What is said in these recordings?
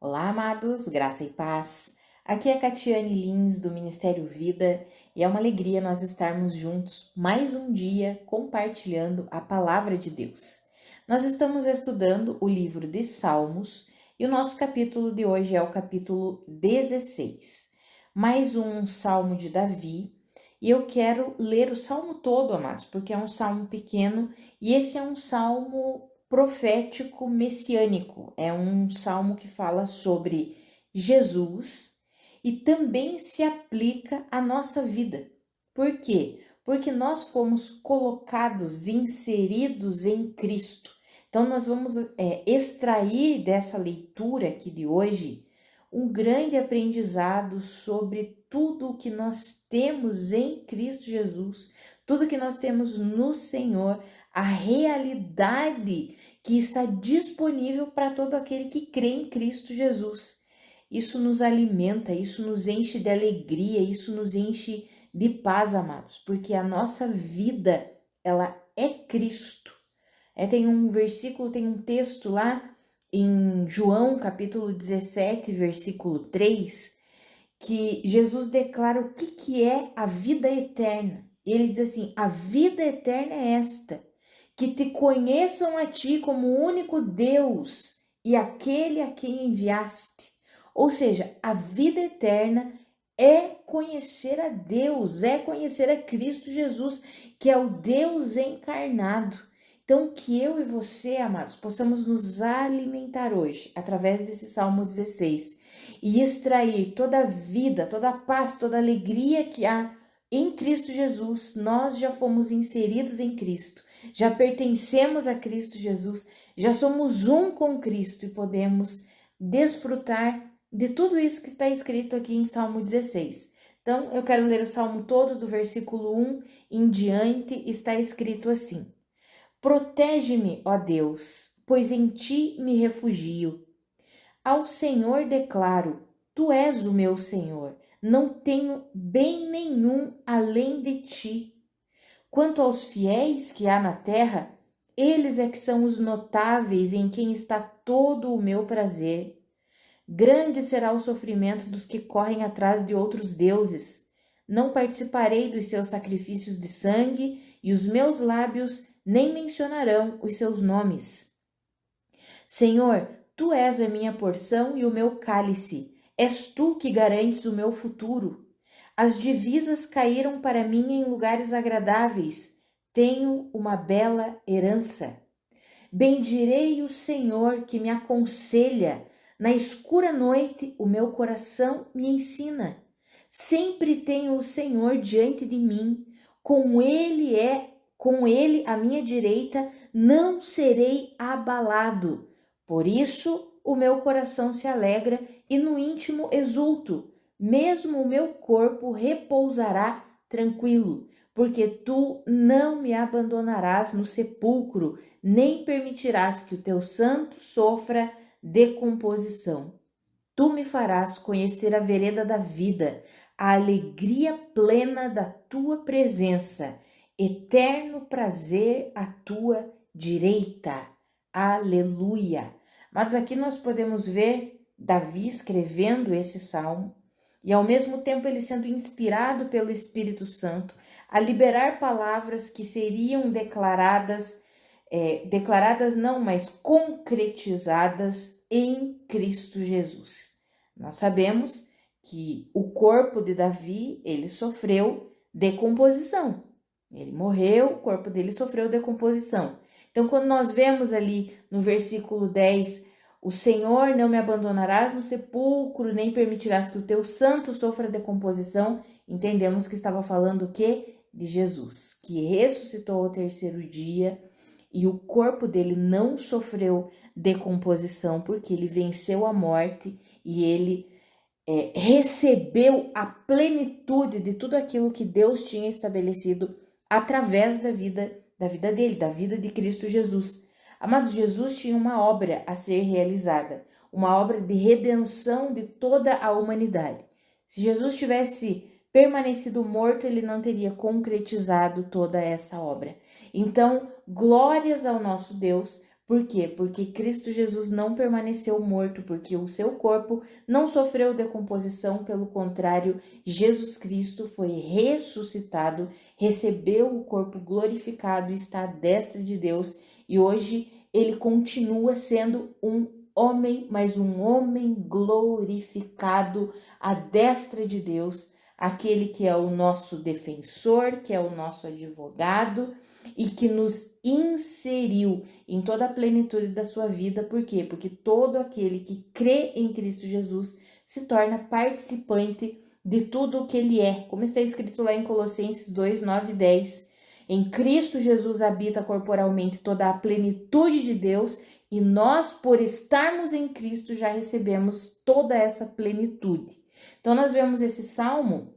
Olá, amados, graça e paz. Aqui é Catiane Lins, do Ministério Vida, e é uma alegria nós estarmos juntos mais um dia compartilhando a palavra de Deus. Nós estamos estudando o livro de Salmos e o nosso capítulo de hoje é o capítulo 16. Mais um salmo de Davi, e eu quero ler o salmo todo, amados, porque é um salmo pequeno e esse é um salmo profético messiânico. É um salmo que fala sobre Jesus e também se aplica à nossa vida. Por quê? Porque nós fomos colocados, inseridos em Cristo. Então, nós vamos extrair dessa leitura aqui de hoje um grande aprendizado sobre tudo o que nós temos em Cristo Jesus, tudo que nós temos no Senhor, a realidade que está disponível para todo aquele que crê em Cristo Jesus. Isso nos alimenta, isso nos enche de alegria, isso nos enche de paz, amados, porque a nossa vida, ela é Cristo. Tem um versículo, tem um texto lá em João, capítulo 17, versículo 3, que Jesus declara o que é a vida eterna. Ele diz assim: a vida eterna é esta, que te conheçam a ti como o único Deus e aquele a quem enviaste. Ou seja, a vida eterna é conhecer a Deus, é conhecer a Cristo Jesus, que é o Deus encarnado. Então, que eu e você, amados, possamos nos alimentar hoje, através desse Salmo 16, e extrair toda a vida, toda a paz, toda a alegria que há em Cristo Jesus. Nós já fomos inseridos em Cristo, já pertencemos a Cristo Jesus, já somos um com Cristo e podemos desfrutar de tudo isso que está escrito aqui em Salmo 16. Então, eu quero ler o Salmo todo, do versículo 1 em diante, está escrito assim: Protege-me, ó Deus, pois em ti me refugio. Ao Senhor declaro: Tu és o meu Senhor, não tenho bem nenhum além de ti. Quanto aos fiéis que há na terra, eles é que são os notáveis em quem está todo o meu prazer. Grande será o sofrimento dos que correm atrás de outros deuses. Não participarei dos seus sacrifícios de sangue, e os meus lábios nem mencionarão os seus nomes. Senhor, tu és a minha porção e o meu cálice. És tu que garantes o meu futuro. As divisas caíram para mim em lugares agradáveis. Tenho uma bela herança. Bendirei o Senhor que me aconselha. Na escura noite, o meu coração me ensina. Sempre tenho o Senhor diante de mim. Com ele à minha direita, não serei abalado. Por isso, o meu coração se alegra e no íntimo exulto. Mesmo o meu corpo repousará tranquilo, porque tu não me abandonarás no sepulcro, nem permitirás que o teu santo sofra decomposição. Tu me farás conhecer a vereda da vida, a alegria plena da tua presença, eterno prazer à tua direita. Aleluia! Mas aqui nós podemos ver Davi escrevendo esse salmo e ao mesmo tempo ele sendo inspirado pelo Espírito Santo a liberar palavras que seriam declaradas não, mas concretizadas em Cristo Jesus. Nós sabemos que o corpo de Davi, ele sofreu decomposição. Ele morreu, o corpo dele sofreu decomposição. Então, quando nós vemos ali no versículo 10, o Senhor não me abandonarás no sepulcro, nem permitirás que o teu santo sofra decomposição, entendemos que estava falando o quê? De Jesus, que ressuscitou ao terceiro dia e o corpo dele não sofreu decomposição, porque ele venceu a morte e ele recebeu a plenitude de tudo aquilo que Deus tinha estabelecido através da vida dele, da vida de Cristo Jesus. Amados, Jesus tinha uma obra a ser realizada, uma obra de redenção de toda a humanidade. Se Jesus tivesse permanecido morto, ele não teria concretizado toda essa obra. Então, glórias ao nosso Deus, Por quê? Porque Cristo Jesus não permaneceu morto, porque o seu corpo não sofreu decomposição, pelo contrário, Jesus Cristo foi ressuscitado, recebeu o corpo glorificado, está à destra de Deus e hoje ele continua sendo um homem, mas um homem glorificado à destra de Deus, aquele que é o nosso defensor, que é o nosso advogado e que nos inseriu em toda a plenitude da sua vida. Por quê? Porque todo aquele que crê em Cristo Jesus se torna participante de tudo o que ele é, como está escrito lá em Colossenses 2, 9 e 10. Em Cristo Jesus habita corporalmente toda a plenitude de Deus e nós, por estarmos em Cristo, já recebemos toda essa plenitude. Então nós vemos esse salmo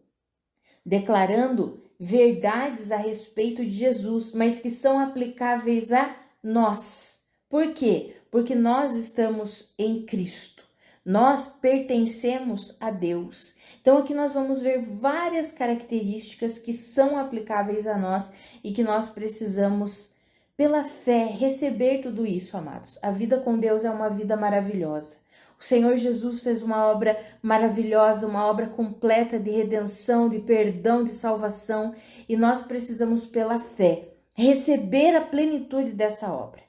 declarando verdades a respeito de Jesus, mas que são aplicáveis a nós. Por quê? Porque nós estamos em Cristo. Nós pertencemos a Deus. Então aqui nós vamos ver várias características que são aplicáveis a nós e que nós precisamos, pela fé, receber tudo isso, amados. A vida com Deus é uma vida maravilhosa. O Senhor Jesus fez uma obra maravilhosa, uma obra completa de redenção, de perdão, de salvação, e nós precisamos, pela fé, receber a plenitude dessa obra.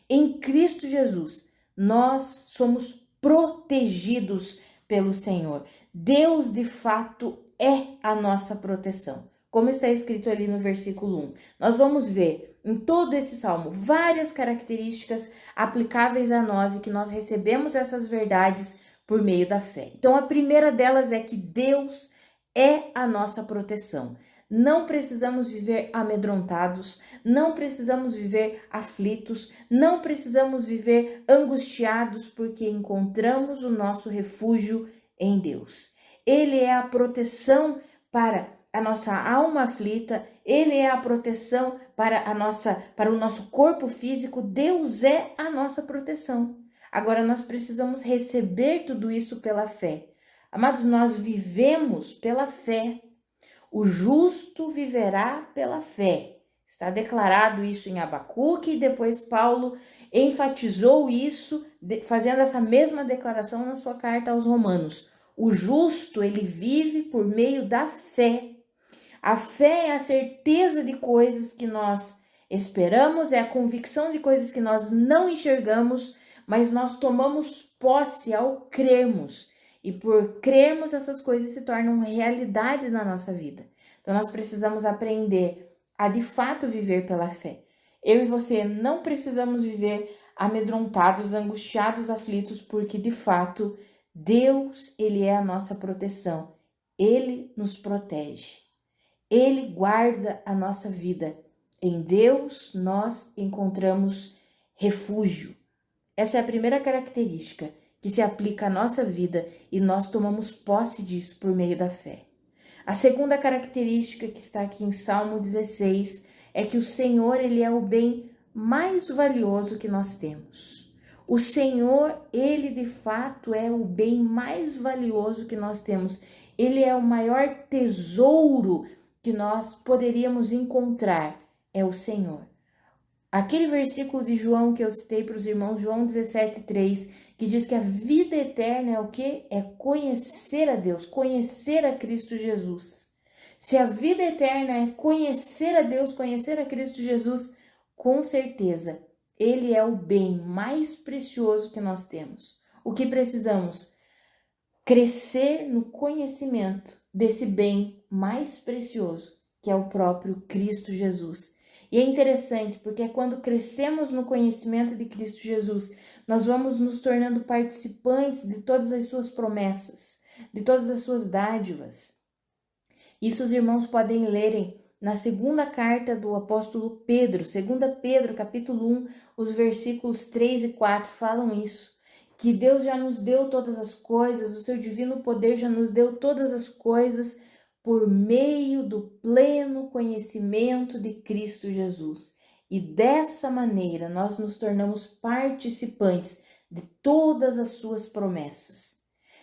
Em Cristo Jesus, nós somos protegidos pelo Senhor. Deus, de fato, é a nossa proteção. Como está escrito ali no versículo 1. Nós vamos ver em todo esse salmo várias características aplicáveis a nós e que nós recebemos essas verdades por meio da fé. Então, a primeira delas é que Deus é a nossa proteção. Não precisamos viver amedrontados, não precisamos viver aflitos, não precisamos viver angustiados, porque encontramos o nosso refúgio em Deus. Ele é a proteção para a nossa alma aflita, ele é a proteção para o nosso corpo físico. Deus é a nossa proteção. Agora nós precisamos receber tudo isso pela fé. Amados, nós vivemos pela fé. O justo viverá pela fé. Está declarado isso em Abacuque e depois Paulo enfatizou isso, fazendo essa mesma declaração na sua carta aos Romanos. O justo, ele vive por meio da fé. A fé é a certeza de coisas que nós esperamos, é a convicção de coisas que nós não enxergamos, mas nós tomamos posse ao crermos. E por crermos, essas coisas se tornam realidade na nossa vida. Então nós precisamos aprender a de fato viver pela fé. Eu e você não precisamos viver amedrontados, angustiados, aflitos, porque de fato Deus, ele é a nossa proteção. Ele nos protege. Ele guarda a nossa vida. Em Deus nós encontramos refúgio. Essa é a primeira característica que se aplica à nossa vida e nós tomamos posse disso por meio da fé. A segunda característica que está aqui em Salmo 16 é que o Senhor, ele é o bem mais valioso que nós temos. O Senhor, ele de fato é o bem mais valioso que nós temos. Ele é o maior tesouro que nós poderíamos encontrar, é o Senhor. Aquele versículo de João que eu citei para os irmãos, João 17:3, que diz que a vida eterna é o quê? É conhecer a Deus, conhecer a Cristo Jesus. Se a vida eterna é conhecer a Deus, conhecer a Cristo Jesus, com certeza, Ele é o bem mais precioso que nós temos. O que precisamos? Crescer no conhecimento desse bem mais precioso, que é o próprio Cristo Jesus. E é interessante, porque quando crescemos no conhecimento de Cristo Jesus, nós vamos nos tornando participantes de todas as suas promessas, de todas as suas dádivas. Isso os irmãos podem lerem na segunda carta do apóstolo Pedro, 2 Pedro, capítulo 1, os versículos 3 e 4 falam isso. Que Deus já nos deu todas as coisas, o seu divino poder já nos deu todas as coisas por meio do pleno conhecimento de Cristo Jesus. E dessa maneira nós nos tornamos participantes de todas as suas promessas.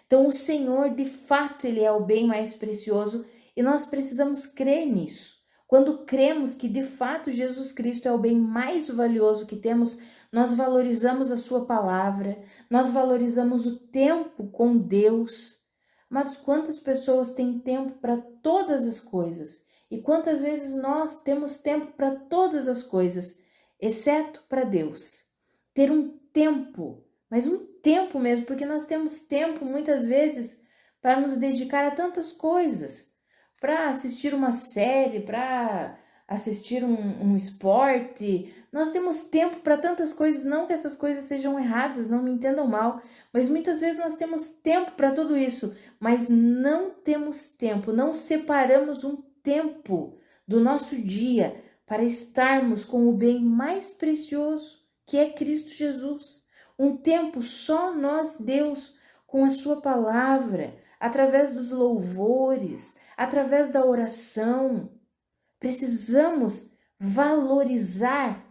Então o Senhor, de fato, ele é o bem mais precioso e nós precisamos crer nisso. Quando cremos que de fato Jesus Cristo é o bem mais valioso que temos, nós valorizamos a sua palavra, nós valorizamos o tempo com Deus. Mas quantas pessoas têm tempo para todas as coisas? E quantas vezes nós temos tempo para todas as coisas, exceto para Deus? Ter um tempo, mas um tempo mesmo, porque nós temos tempo muitas vezes para nos dedicar a tantas coisas, para assistir uma série, para assistir um esporte. Nós temos tempo para tantas coisas, não que essas coisas sejam erradas, não me entendam mal, mas muitas vezes nós temos tempo para tudo isso, mas não temos tempo, não separamos um tempo do nosso dia para estarmos com o bem mais precioso, que é Cristo Jesus. Um tempo só nós, Deus, com a sua palavra, através dos louvores, através da oração. Precisamos valorizar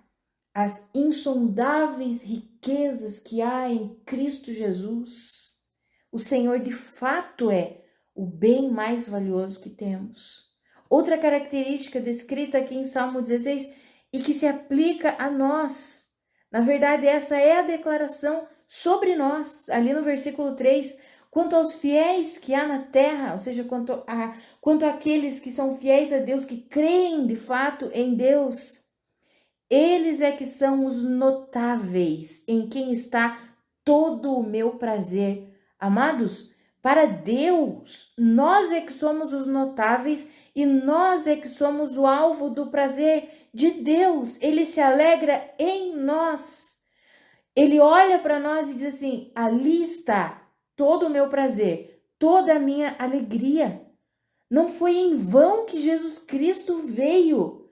as insondáveis riquezas que há em Cristo Jesus. O Senhor de fato é o bem mais valioso que temos. Outra característica descrita aqui em Salmo 16 e que se aplica a nós. Na verdade, essa é a declaração sobre nós, ali no versículo 3. Quanto aos fiéis que há na terra, ou seja, quanto àqueles que são fiéis a Deus, que creem de fato em Deus, eles é que são os notáveis, em quem está todo o meu prazer. Amados, para Deus, nós é que somos os notáveis e nós é que somos o alvo do prazer de Deus. Ele se alegra em nós. Ele olha para nós e diz assim: ali está todo o meu prazer, toda a minha alegria. Não foi em vão que Jesus Cristo veio,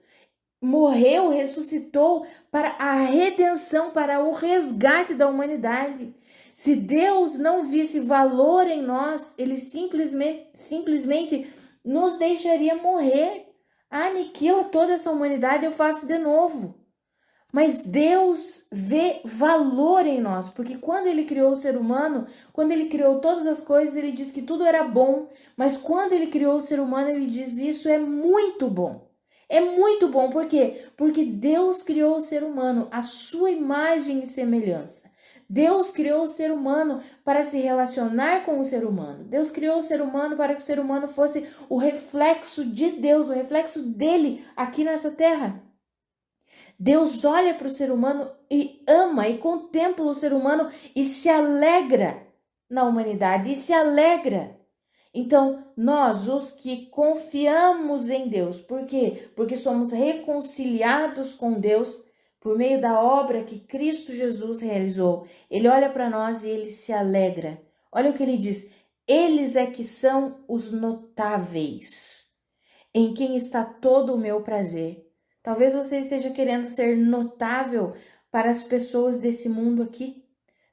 morreu, ressuscitou para a redenção, para o resgate da humanidade. Se Deus não visse valor em nós, ele simplesmente nos deixaria morrer. Aniquila toda essa humanidade, eu faço de novo. Mas Deus vê valor em nós, porque quando ele criou o ser humano, quando ele criou todas as coisas, ele diz que tudo era bom, mas quando ele criou o ser humano, ele diz isso é muito bom. É muito bom, por quê? Porque Deus criou o ser humano à sua imagem e semelhança. Deus criou o ser humano para se relacionar com o ser humano. Deus criou o ser humano para que o ser humano fosse o reflexo de Deus, o reflexo dele aqui nessa terra. Deus olha para o ser humano e ama e contempla o ser humano e se alegra na humanidade, e se alegra. Então, nós, os que confiamos em Deus, por quê? Porque somos reconciliados com Deus por meio da obra que Cristo Jesus realizou. Ele olha para nós e ele se alegra. Olha o que ele diz: eles é que são os notáveis, em quem está todo o meu prazer. Talvez você esteja querendo ser notável para as pessoas desse mundo aqui.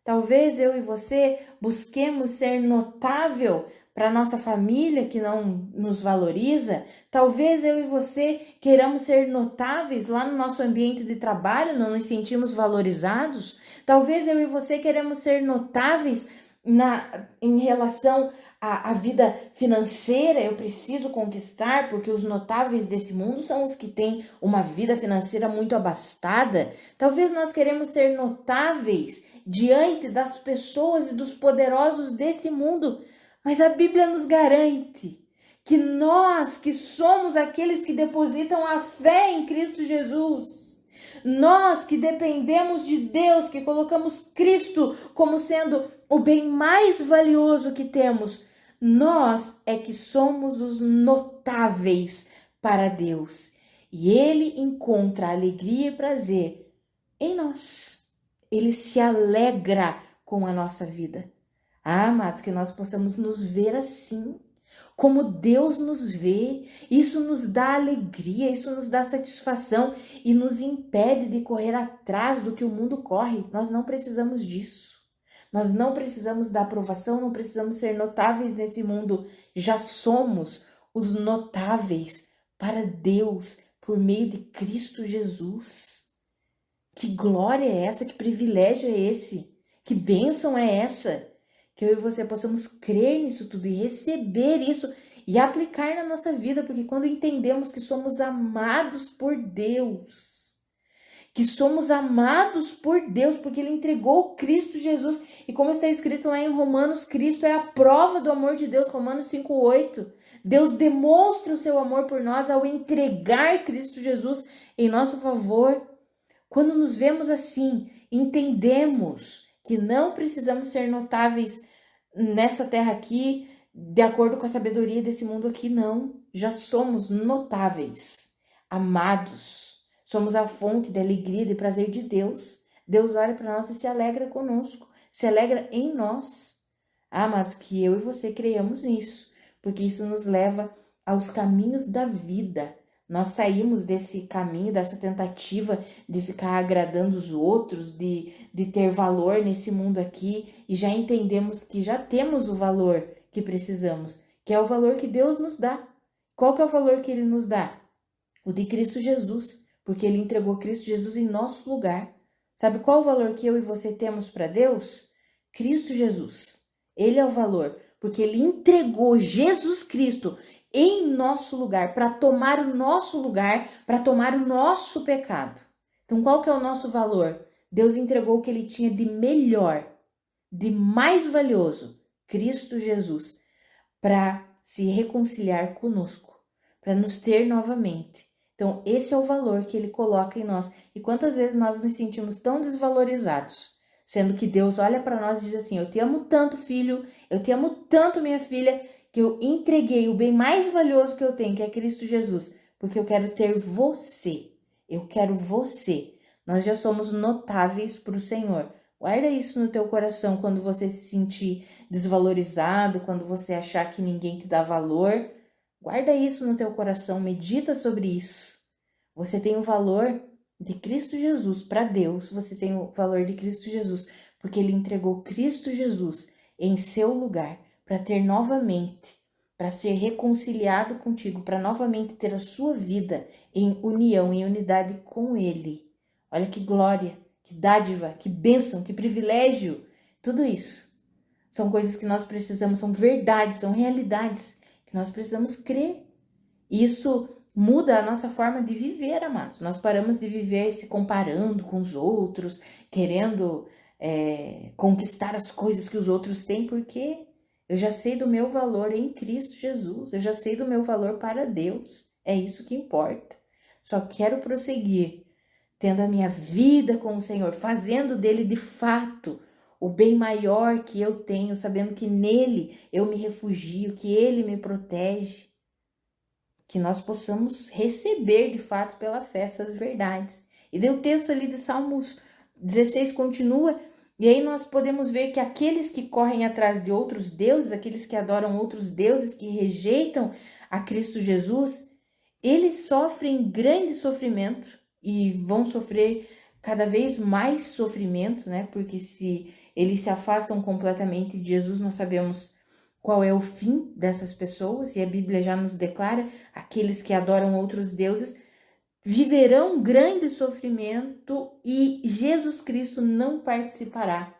Talvez eu e você busquemos ser notável para nossa família que não nos valoriza. Talvez eu e você queiramos ser notáveis lá no nosso ambiente de trabalho, não nos sentimos valorizados. Talvez eu e você queremos ser notáveis em relação à vida financeira. Eu preciso conquistar, porque os notáveis desse mundo são os que têm uma vida financeira muito abastada. Talvez nós queremos ser notáveis diante das pessoas e dos poderosos desse mundo, mas a Bíblia nos garante que nós, que somos aqueles que depositam a fé em Cristo Jesus, nós que dependemos de Deus, que colocamos Cristo como sendo o bem mais valioso que temos, nós é que somos os notáveis para Deus. E Ele encontra alegria e prazer em nós. Ele se alegra com a nossa vida. Ah, amados, que nós possamos nos ver assim, como Deus nos vê. Isso nos dá alegria, isso nos dá satisfação e nos impede de correr atrás do que o mundo corre. Nós não precisamos disso. Nós não precisamos da aprovação, não precisamos ser notáveis nesse mundo. Já somos os notáveis para Deus por meio de Cristo Jesus. Que glória é essa? Que privilégio é esse? Que bênção é essa? Que eu e você possamos crer nisso tudo e receber isso e aplicar na nossa vida, porque quando entendemos que somos amados por Deus, que somos amados por Deus, porque Ele entregou Cristo Jesus. E como está escrito lá em Romanos, Cristo é a prova do amor de Deus, Romanos 5:8. Deus demonstra o seu amor por nós ao entregar Cristo Jesus em nosso favor. Quando nos vemos assim, entendemos que não precisamos ser notáveis nessa terra aqui, de acordo com a sabedoria desse mundo aqui, não. Já somos notáveis, amados. Somos a fonte de alegria e de prazer de Deus. Deus olha para nós e se alegra conosco, se alegra em nós. Amados, que eu e você creiamos nisso, porque isso nos leva aos caminhos da vida. Nós saímos desse caminho, dessa tentativa de ficar agradando os outros, de ter valor nesse mundo aqui, e já entendemos que já temos o valor que precisamos, que é o valor que Deus nos dá. Qual que é o valor que Ele nos dá? O de Cristo Jesus, porque Ele entregou Cristo Jesus em nosso lugar. Sabe qual o valor que eu e você temos para Deus? Cristo Jesus. Ele é o valor, porque Ele entregou Jesus Cristo em nosso lugar, para tomar o nosso lugar, para tomar o nosso pecado. Então, qual que é o nosso valor? Deus entregou o que Ele tinha de melhor, de mais valioso, Cristo Jesus, para se reconciliar conosco, para nos ter novamente. Então, esse é o valor que Ele coloca em nós. E quantas vezes nós nos sentimos tão desvalorizados, sendo que Deus olha para nós e diz assim: eu te amo tanto, filho, eu te amo tanto, minha filha, que eu entreguei o bem mais valioso que eu tenho, que é Cristo Jesus, porque eu quero ter você, eu quero você. Nós já somos notáveis para o Senhor. Guarda isso no teu coração quando você se sentir desvalorizado, quando você achar que ninguém te dá valor. Guarda isso no teu coração, medita sobre isso. Você tem o valor de Cristo Jesus para Deus, você tem o valor de Cristo Jesus, porque Ele entregou Cristo Jesus em seu lugar, para ter novamente, para ser reconciliado contigo, para novamente ter a sua vida em união, em unidade com Ele. Olha que glória, que dádiva, que bênção, que privilégio. Tudo isso são coisas que nós precisamos, são verdades, são realidades que nós precisamos crer. Isso muda a nossa forma de viver, amados. Nós paramos de viver se comparando com os outros, querendo conquistar as coisas que os outros têm, porque eu já sei do meu valor em Cristo Jesus, eu já sei do meu valor para Deus, é isso que importa. Só quero prosseguir, tendo a minha vida com o Senhor, fazendo dele de fato o bem maior que eu tenho, sabendo que nele eu me refugio, que ele me protege, que nós possamos receber de fato pela fé essas verdades. E daí o texto ali de Salmos 16 continua, e aí nós podemos ver que aqueles que correm atrás de outros deuses, aqueles que adoram outros deuses, que rejeitam a Cristo Jesus, eles sofrem grande sofrimento e vão sofrer cada vez mais sofrimento, né? Porque se eles se afastam completamente de Jesus, nós sabemos qual é o fim dessas pessoas, e a Bíblia já nos declara: aqueles que adoram outros deuses viverão grande sofrimento e Jesus Cristo não participará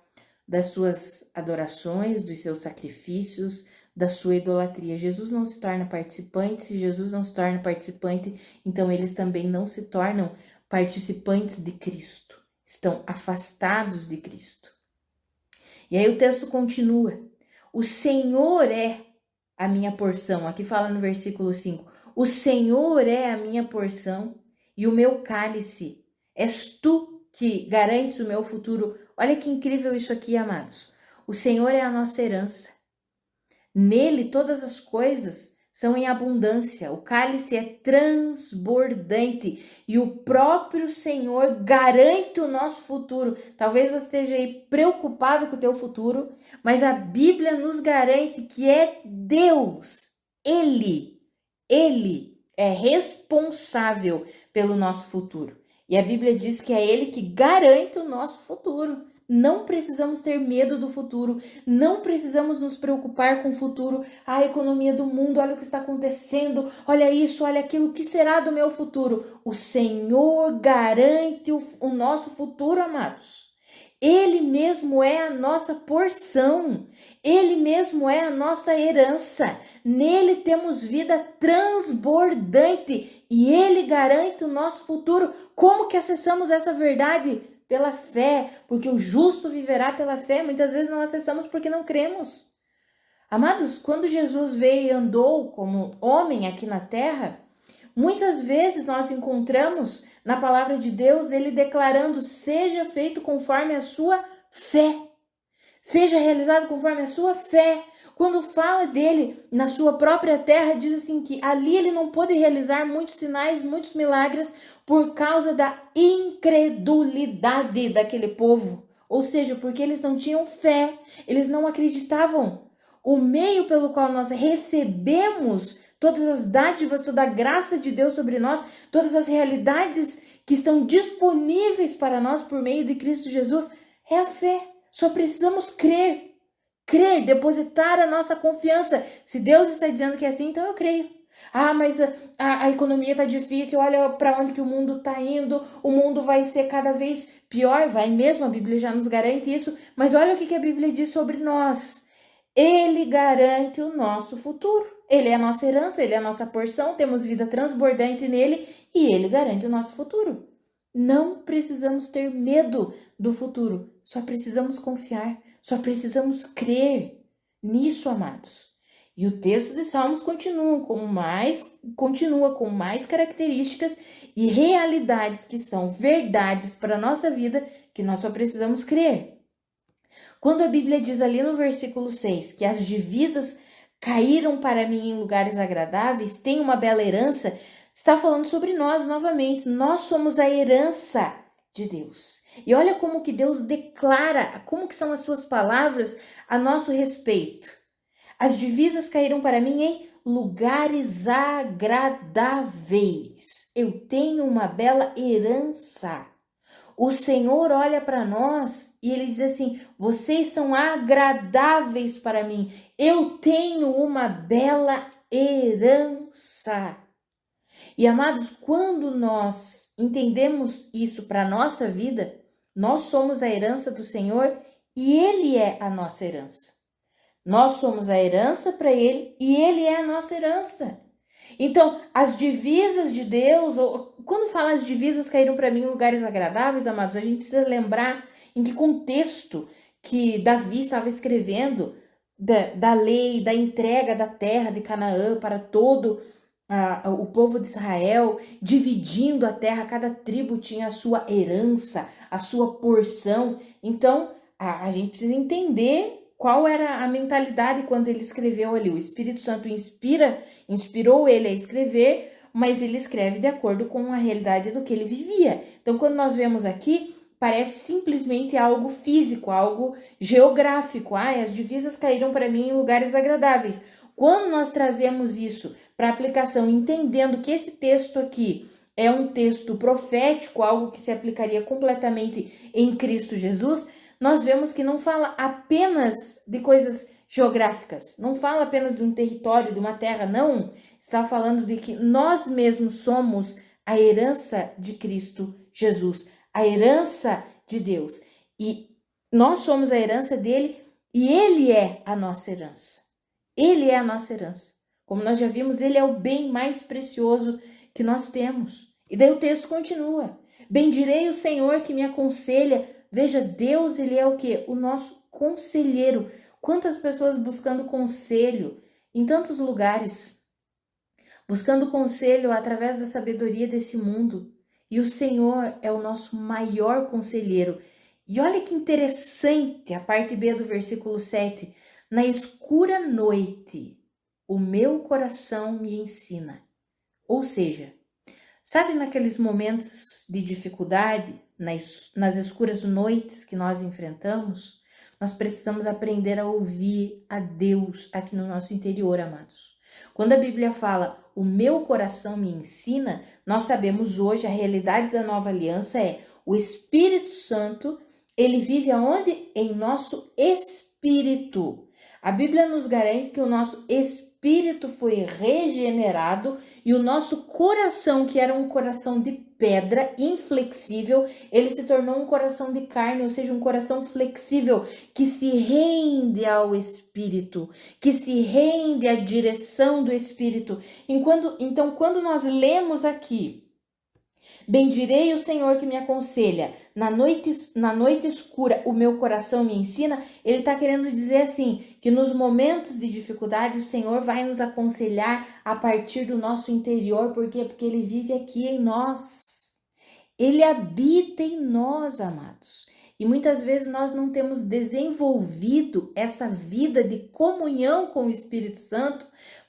das suas adorações, dos seus sacrifícios, da sua idolatria. Jesus não se torna participante. Se Jesus não se torna participante, então eles também não se tornam participantes de Cristo. Estão afastados de Cristo. E aí o texto continua: o Senhor é a minha porção. Aqui fala no versículo 5. O Senhor é a minha porção e o meu cálice. És tu que garantes o meu futuro. Olha que incrível isso aqui, amados. O Senhor é a nossa herança. Nele todas as coisas são em abundância. O cálice é transbordante e o próprio Senhor garante o nosso futuro. Talvez você esteja aí preocupado com o teu futuro, mas a Bíblia nos garante que é Deus. Ele é responsável pelo nosso futuro. E a Bíblia diz que é Ele que garante o nosso futuro. Não precisamos ter medo do futuro, não precisamos nos preocupar com o futuro. A economia do mundo, olha o que está acontecendo, olha isso, olha aquilo, o que será do meu futuro? O Senhor garante o nosso futuro, amados. Ele mesmo é a nossa porção, Ele mesmo é a nossa herança. Nele temos vida transbordante e Ele garante o nosso futuro. Como que acessamos essa verdade? Pela fé, porque o justo viverá pela fé. Muitas vezes não acessamos porque não cremos. Amados, quando Jesus veio e andou como homem aqui na terra, muitas vezes nós encontramos na palavra de Deus ele declarando: seja feito conforme a sua fé. Seja realizado conforme a sua fé. Quando fala dele na sua própria terra, diz assim que ali ele não pôde realizar muitos sinais, muitos milagres por causa da incredulidade daquele povo. Ou seja, porque eles não tinham fé, eles não acreditavam. O meio pelo qual nós recebemos todas as dádivas, toda a graça de Deus sobre nós, todas as realidades que estão disponíveis para nós por meio de Cristo Jesus, é a fé. Só precisamos crer, depositar a nossa confiança. Se Deus está dizendo que é assim, então eu creio. Ah, mas a economia está difícil, olha para onde que o mundo está indo, o mundo vai ser cada vez pior, vai mesmo, a Bíblia já nos garante isso, mas olha o que a Bíblia diz sobre nós. Ele garante o nosso futuro. Ele é a nossa herança, ele é a nossa porção, temos vida transbordante nele e ele garante o nosso futuro. Não precisamos ter medo do futuro, só precisamos confiar, só precisamos crer nisso, amados. E o texto de Salmos continua com mais características e realidades que são verdades para a nossa vida, que nós só precisamos crer. Quando a Bíblia diz ali no versículo 6 que as divisas caíram para mim em lugares agradáveis, tem uma bela herança, está falando sobre nós novamente. Nós somos a herança de Deus. E olha como que Deus declara, como que são as suas palavras a nosso respeito. As divisas caíram para mim em lugares agradáveis. Eu tenho uma bela herança. O Senhor olha para nós e ele diz assim: vocês são agradáveis para mim. Eu tenho uma bela herança. E amados, quando nós entendemos isso para a nossa vida, nós somos a herança do Senhor e Ele é a nossa herança. Nós somos a herança para Ele e Ele é a nossa herança. Então, as divisas de Deus, quando fala as divisas caíram para mim em lugares agradáveis, amados, a gente precisa lembrar em que contexto que Davi estava escrevendo da lei, da entrega da terra de Canaã para todo o povo de Israel, dividindo a terra, cada tribo tinha a sua herança, a sua porção. Então, a gente precisa entender qual era a mentalidade quando ele escreveu ali. O Espírito Santo inspirou ele a escrever, mas ele escreve de acordo com a realidade do que ele vivia. Então, quando nós vemos aqui, parece simplesmente algo físico, algo geográfico. As divisas caíram para mim em lugares agradáveis. Quando nós trazemos isso para aplicação, entendendo que esse texto aqui é um texto profético, algo que se aplicaria completamente em Cristo Jesus, nós vemos que não fala apenas de coisas geográficas, não fala apenas de um território, de uma terra, não. Está falando de que nós mesmos somos a herança de Cristo Jesus, a herança de Deus. E nós somos a herança dele e ele é a nossa herança. Ele é a nossa herança. Como nós já vimos, ele é o bem mais precioso que nós temos. E daí o texto continua. Bendirei o Senhor que me aconselha. Veja, Deus, ele é o quê? O nosso conselheiro. Quantas pessoas buscando conselho em tantos lugares, buscando conselho através da sabedoria desse mundo. E o Senhor é o nosso maior conselheiro. E olha que interessante a parte B do versículo 7. Na escura noite, o meu coração me ensina. Ou seja, sabe naqueles momentos de dificuldade, nas escuras noites que nós enfrentamos, nós precisamos aprender a ouvir a Deus aqui no nosso interior, amados. Quando a Bíblia fala, o meu coração me ensina, nós sabemos hoje, a realidade da nova aliança é, o Espírito Santo, ele vive aonde? Em nosso espírito. A Bíblia nos garante que o nosso espírito espírito foi regenerado e o nosso coração, que era um coração de pedra, inflexível, ele se tornou um coração de carne, ou seja, um coração flexível, que se rende ao Espírito, que se rende à direção do Espírito. Então, quando nós lemos aqui, bendirei o Senhor que me aconselha, na noite escura o meu coração me ensina, ele está querendo dizer assim, que nos momentos de dificuldade o Senhor vai nos aconselhar a partir do nosso interior, por quê? Porque ele vive aqui em nós. Ele habita em nós, amados. E muitas vezes nós não temos desenvolvido essa vida de comunhão com o Espírito Santo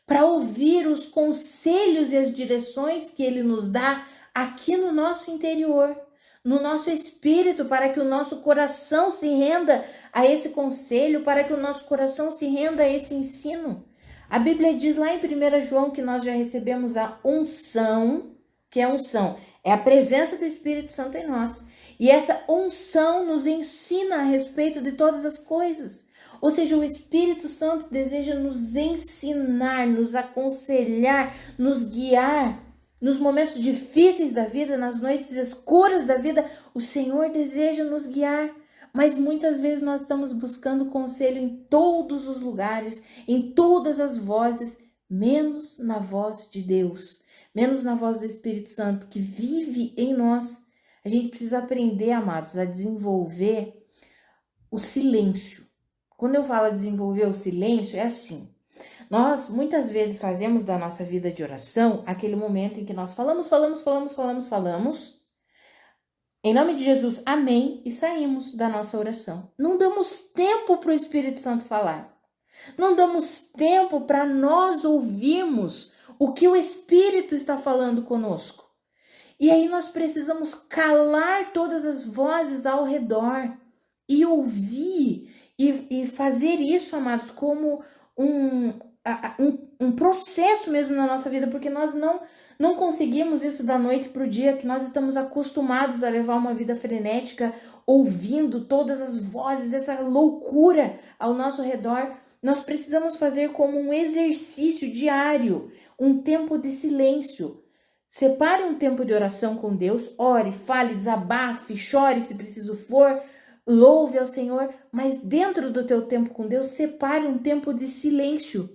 para ouvir os conselhos e as direções que ele nos dá aqui no nosso interior, no nosso espírito, para que o nosso coração se renda a esse conselho, para que o nosso coração se renda a esse ensino. A Bíblia diz lá em 1 João que nós já recebemos a unção, que é a unção, é a presença do Espírito Santo em nós. E essa unção nos ensina a respeito de todas as coisas. Ou seja, o Espírito Santo deseja nos ensinar, nos aconselhar, nos guiar. Nos momentos difíceis da vida, nas noites escuras da vida, o Senhor deseja nos guiar. Mas muitas vezes nós estamos buscando conselho em todos os lugares, em todas as vozes, menos na voz de Deus, menos na voz do Espírito Santo que vive em nós. A gente precisa aprender, amados, a desenvolver o silêncio. Quando eu falo desenvolver o silêncio, é assim. Nós muitas vezes fazemos da nossa vida de oração aquele momento em que nós falamos. Em nome de Jesus, amém, e saímos da nossa oração. Não damos tempo para o Espírito Santo falar. Não damos tempo para nós ouvirmos o que o Espírito está falando conosco. E aí nós precisamos calar todas as vozes ao redor e ouvir e fazer isso, amados, como um processo mesmo na nossa vida, porque nós não conseguimos isso da noite para o dia, que nós estamos acostumados a levar uma vida frenética, ouvindo todas as vozes, essa loucura ao nosso redor. Nós precisamos fazer como um exercício diário, um tempo de silêncio. Separe um tempo de oração com Deus, ore, fale, desabafe, chore se preciso for, louve ao Senhor, mas dentro do teu tempo com Deus, separe um tempo de silêncio,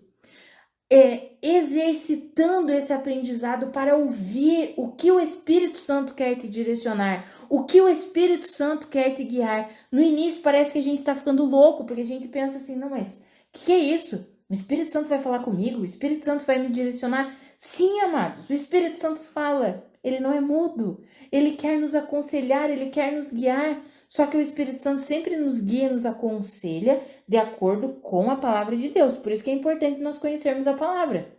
exercitando esse aprendizado para ouvir o que o Espírito Santo quer te direcionar, o que o Espírito Santo quer te guiar. No início parece que a gente está ficando louco, porque a gente pensa assim, não, mas o que é isso? O Espírito Santo vai falar comigo? O Espírito Santo vai me direcionar? Sim, amados, o Espírito Santo fala, ele não é mudo, ele quer nos aconselhar, ele quer nos guiar, só que o Espírito Santo sempre nos guia, nos aconselha de acordo com a palavra de Deus, por isso que é importante nós conhecermos a palavra,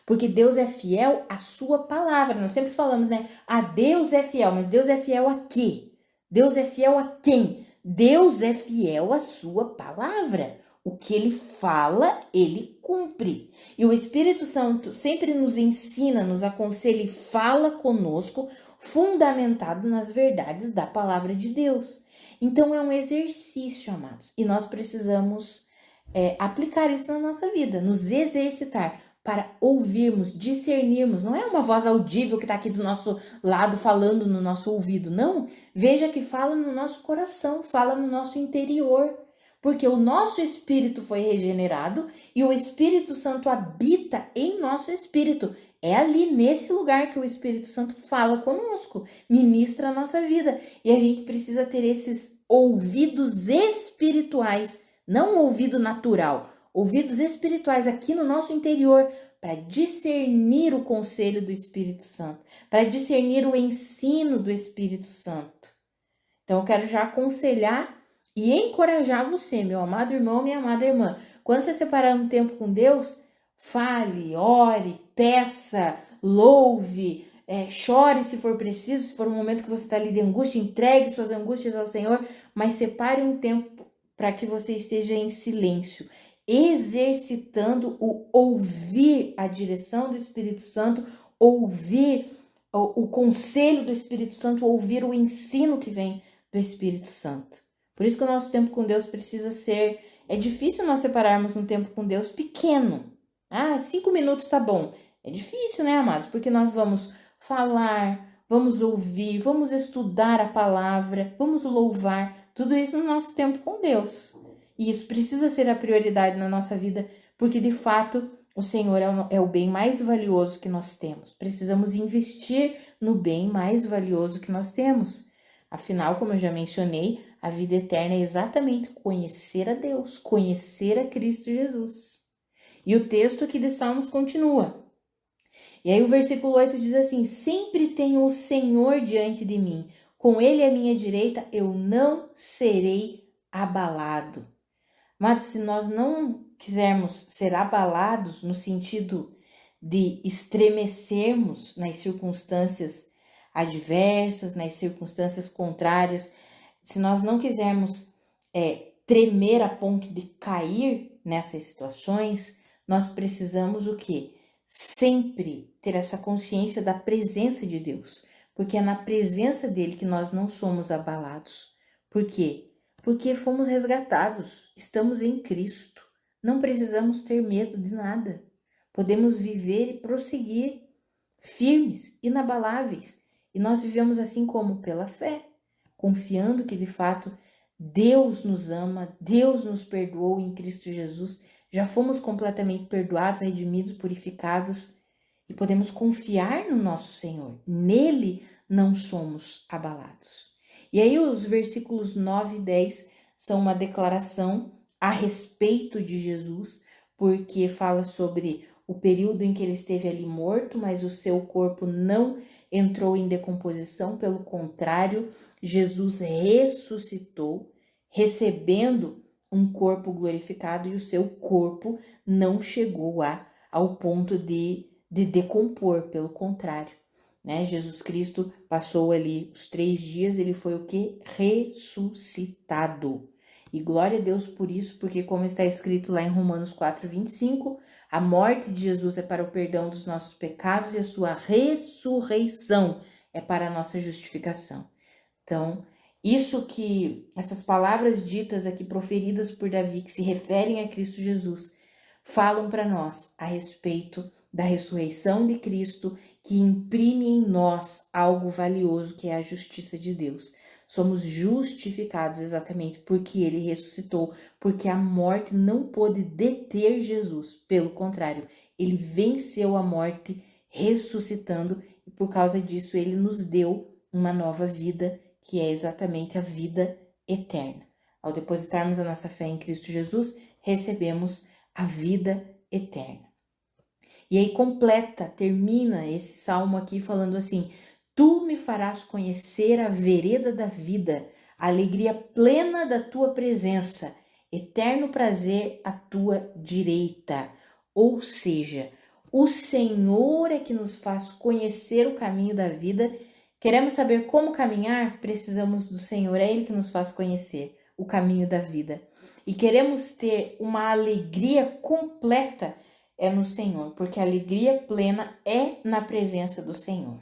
porque Deus é fiel à sua palavra, nós sempre falamos, né, Deus é fiel, mas Deus é fiel a quê? Deus é fiel a quem? Deus é fiel à sua palavra. O que ele fala, ele cumpre. E o Espírito Santo sempre nos ensina, nos aconselha e fala conosco, fundamentado nas verdades da palavra de Deus. Então é um exercício, amados. E nós precisamos aplicar isso na nossa vida, nos exercitar para ouvirmos, discernirmos. Não é uma voz audível que está aqui do nosso lado falando no nosso ouvido, não. Veja que fala no nosso coração, fala no nosso interior. Porque o nosso espírito foi regenerado e o Espírito Santo habita em nosso espírito. É ali, nesse lugar, que o Espírito Santo fala conosco, ministra a nossa vida. E a gente precisa ter esses ouvidos espirituais, não ouvido natural, ouvidos espirituais aqui no nosso interior, para discernir o conselho do Espírito Santo, para discernir o ensino do Espírito Santo. Então, eu quero já aconselhar e encorajar você, meu amado irmão, minha amada irmã. Quando você separar um tempo com Deus, fale, ore, peça, louve, chore se for preciso, se for um momento que você está ali de angústia, entregue suas angústias ao Senhor, mas separe um tempo para que você esteja em silêncio, exercitando o ouvir a direção do Espírito Santo, ouvir o conselho do Espírito Santo, ouvir o ensino que vem do Espírito Santo. Por isso que o nosso tempo com Deus precisa ser... É difícil nós separarmos um tempo com Deus pequeno. Ah, 5 minutos tá bom. É difícil, né, amados? Porque nós vamos falar, vamos ouvir, vamos estudar a palavra, vamos louvar, tudo isso no nosso tempo com Deus. E isso precisa ser a prioridade na nossa vida, porque de fato o Senhor é o bem mais valioso que nós temos. Precisamos investir no bem mais valioso que nós temos. Afinal, como eu já mencionei, a vida eterna é exatamente conhecer a Deus, conhecer a Cristo Jesus. E o texto aqui de Salmos continua. E aí o versículo 8 diz assim: sempre tenho o Senhor diante de mim, com ele à minha direita, eu não serei abalado. Mas se nós não quisermos ser abalados no sentido de estremecermos nas circunstâncias adversas, nas circunstâncias contrárias, se nós não quisermos tremer a ponto de cair nessas situações, nós precisamos o quê? Sempre ter essa consciência da presença de Deus, porque é na presença dele que nós não somos abalados. Por quê? Porque fomos resgatados, estamos em Cristo, não precisamos ter medo de nada. Podemos viver e prosseguir firmes, inabaláveis, e nós vivemos assim como pela fé, confiando que de fato Deus nos ama, Deus nos perdoou em Cristo Jesus, já fomos completamente perdoados, redimidos, purificados e podemos confiar no nosso Senhor. Nele não somos abalados. E aí os versículos 9 e 10 são uma declaração a respeito de Jesus, porque fala sobre o período em que ele esteve ali morto, mas o seu corpo não entrou em decomposição, pelo contrário, Jesus ressuscitou, recebendo um corpo glorificado, e o seu corpo não chegou ao ponto de decompor, pelo contrário, né? Jesus Cristo passou ali os 3 dias, ele foi o que? Ressuscitado. E glória a Deus por isso, porque como está escrito lá em Romanos 4:25, a morte de Jesus é para o perdão dos nossos pecados e a sua ressurreição é para a nossa justificação. Então, essas palavras ditas aqui, proferidas por Davi, que se referem a Cristo Jesus, falam para nós a respeito da ressurreição de Cristo, que imprime em nós algo valioso, que é a justiça de Deus. Somos justificados exatamente porque ele ressuscitou, porque a morte não pôde deter Jesus. Pelo contrário, ele venceu a morte ressuscitando, e por causa disso ele nos deu uma nova vida, que é exatamente a vida eterna. Ao depositarmos a nossa fé em Cristo Jesus, recebemos a vida eterna. E aí termina esse salmo aqui falando assim: tu me farás conhecer a vereda da vida, a alegria plena da tua presença, eterno prazer à tua direita. Ou seja, o Senhor é que nos faz conhecer o caminho da vida. Queremos saber como caminhar? Precisamos do Senhor, é Ele que nos faz conhecer o caminho da vida. E queremos ter uma alegria completa, é no Senhor, porque a alegria plena é na presença do Senhor.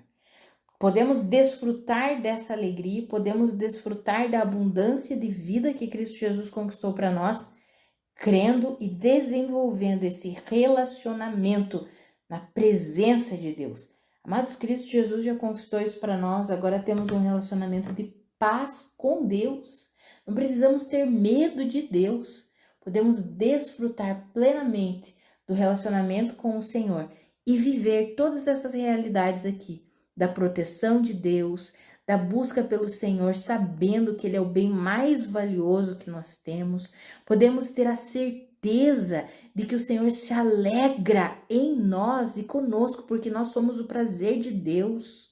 Podemos desfrutar dessa alegria, podemos desfrutar da abundância de vida que Cristo Jesus conquistou para nós, crendo e desenvolvendo esse relacionamento na presença de Deus. Amados, Cristo Jesus já conquistou isso para nós, agora temos um relacionamento de paz com Deus. Não precisamos ter medo de Deus, podemos desfrutar plenamente do relacionamento com o Senhor e viver todas essas realidades aqui, da proteção de Deus, da busca pelo Senhor, sabendo que Ele é o bem mais valioso que nós temos. Podemos ter a certeza de que o Senhor se alegra em nós e conosco, porque nós somos o prazer de Deus.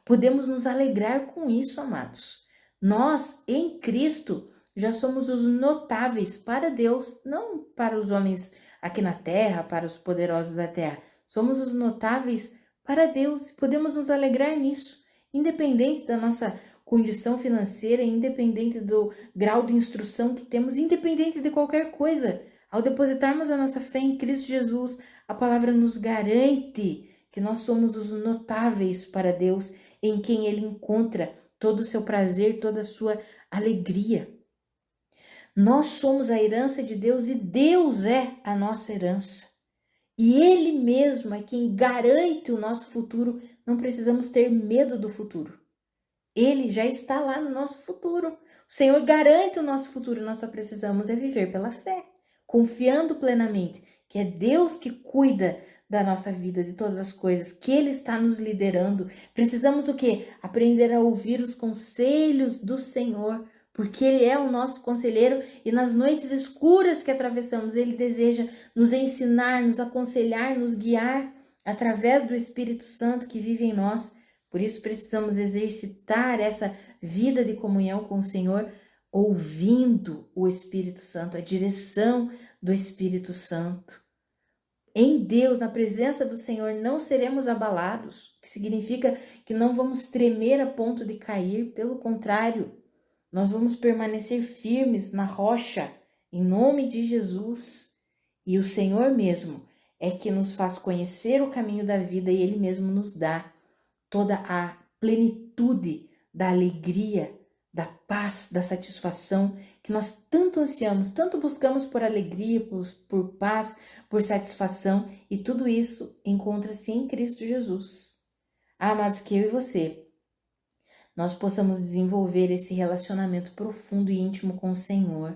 Podemos nos alegrar com isso, amados. Nós, em Cristo, já somos os notáveis para Deus, não para os homens aqui na terra, para os poderosos da terra. Somos os notáveis para Deus e podemos nos alegrar nisso, independente da nossa condição financeira, independente do grau de instrução que temos, independente de qualquer coisa. Ao depositarmos a nossa fé em Cristo Jesus, a palavra nos garante que nós somos os notáveis para Deus, em quem Ele encontra todo o seu prazer, toda a sua alegria. Nós somos a herança de Deus e Deus é a nossa herança. e Ele mesmo é quem garante o nosso futuro. Não precisamos ter medo do futuro. Ele já está lá no nosso futuro. O Senhor garante o nosso futuro, nós só precisamos viver pela fé, confiando plenamente que é Deus que cuida da nossa vida, de todas as coisas, que Ele está nos liderando. Precisamos o quê? Aprender a ouvir os conselhos do Senhor, porque Ele é o nosso conselheiro e nas noites escuras que atravessamos, Ele deseja nos ensinar, nos aconselhar, nos guiar através do Espírito Santo que vive em nós. Por isso precisamos exercitar essa vida de comunhão com o Senhor, ouvindo o Espírito Santo, a direção do Espírito Santo. Em Deus, na presença do Senhor, não seremos abalados, que significa que não vamos tremer a ponto de cair, pelo contrário, nós vamos permanecer firmes na rocha, em nome de Jesus. E o Senhor mesmo é que nos faz conhecer o caminho da vida e Ele mesmo nos dá toda a plenitude da alegria, da paz, da satisfação que nós tanto ansiamos, tanto buscamos por alegria, por paz, por satisfação, e tudo isso encontra-se em Cristo Jesus. Amados, que eu e você, nós possamos desenvolver esse relacionamento profundo e íntimo com o Senhor,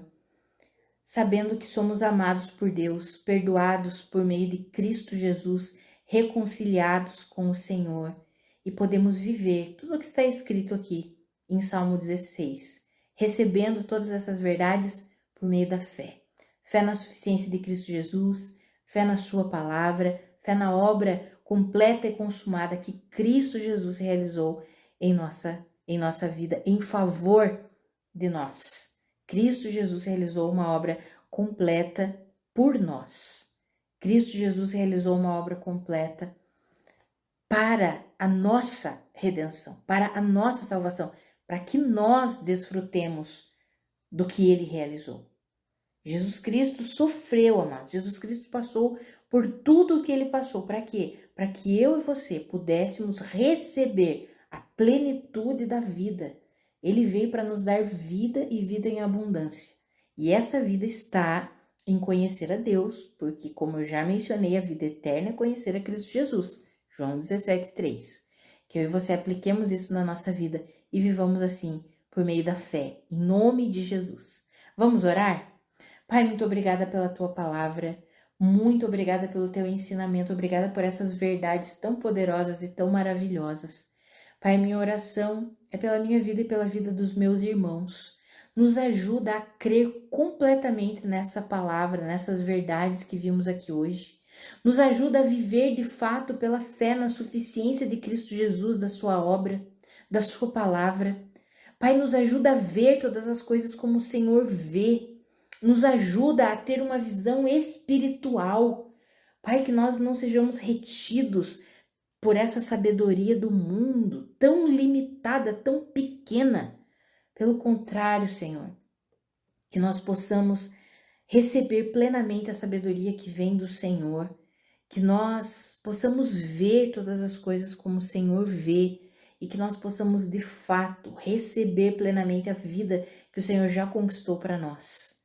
sabendo que somos amados por Deus, perdoados por meio de Cristo Jesus, reconciliados com o Senhor, e podemos viver tudo o que está escrito aqui em Salmo 16, recebendo todas essas verdades por meio da fé. Fé na suficiência de Cristo Jesus, fé na sua palavra, fé na obra completa e consumada que Cristo Jesus realizou em nossa vida, em favor de nós. Cristo Jesus realizou uma obra completa por nós. Cristo Jesus realizou uma obra completa para a nossa redenção, para a nossa salvação, para que nós desfrutemos do que Ele realizou. Jesus Cristo sofreu, amados. Jesus Cristo passou por tudo o que Ele passou. Para quê? Para que eu e você pudéssemos receber a plenitude da vida. Ele veio para nos dar vida e vida em abundância. E essa vida está em conhecer a Deus, porque, como eu já mencionei, a vida eterna é conhecer a Cristo Jesus. João 17:3. Que eu e você apliquemos isso na nossa vida e vivamos assim, por meio da fé, em nome de Jesus. Vamos orar? Pai, muito obrigada pela tua palavra, muito obrigada pelo teu ensinamento, obrigada por essas verdades tão poderosas e tão maravilhosas. Pai, minha oração é pela minha vida e pela vida dos meus irmãos. Nos ajuda a crer completamente nessa palavra, nessas verdades que vimos aqui hoje. Nos ajuda a viver de fato pela fé na suficiência de Cristo Jesus, da sua obra, da sua palavra. Pai, nos ajuda a ver todas as coisas como o Senhor vê. Nos ajuda a ter uma visão espiritual. Pai, que nós não sejamos retidos por essa sabedoria do mundo, tão limitada, tão pequena. Pelo contrário, Senhor, que nós possamos receber plenamente a sabedoria que vem do Senhor, que nós possamos ver todas as coisas como o Senhor vê e que nós possamos de fato receber plenamente a vida que o Senhor já conquistou para nós.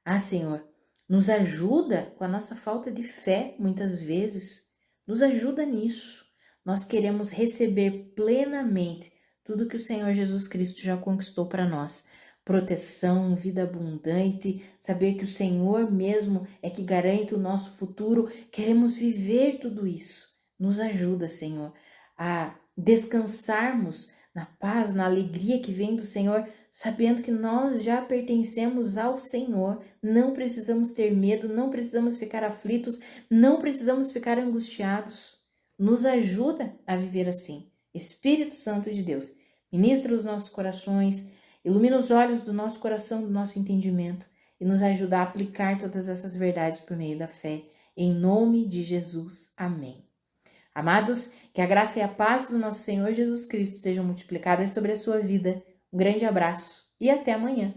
Ah, Senhor, nos ajuda com a nossa falta de fé muitas vezes, nos ajuda nisso. Nós queremos receber plenamente tudo que o Senhor Jesus Cristo já conquistou para nós. Proteção, vida abundante, saber que o Senhor mesmo é que garante o nosso futuro. Queremos viver tudo isso. Nos ajuda, Senhor, a descansarmos na paz, na alegria que vem do Senhor, sabendo que nós já pertencemos ao Senhor. Não precisamos ter medo, não precisamos ficar aflitos, não precisamos ficar angustiados. Nos ajuda a viver assim. Espírito Santo de Deus, ministra os nossos corações, ilumina os olhos do nosso coração, do nosso entendimento e nos ajuda a aplicar todas essas verdades por meio da fé. Em nome de Jesus. Amém. Amados, que a graça e a paz do nosso Senhor Jesus Cristo sejam multiplicadas sobre a sua vida. Um grande abraço e até amanhã.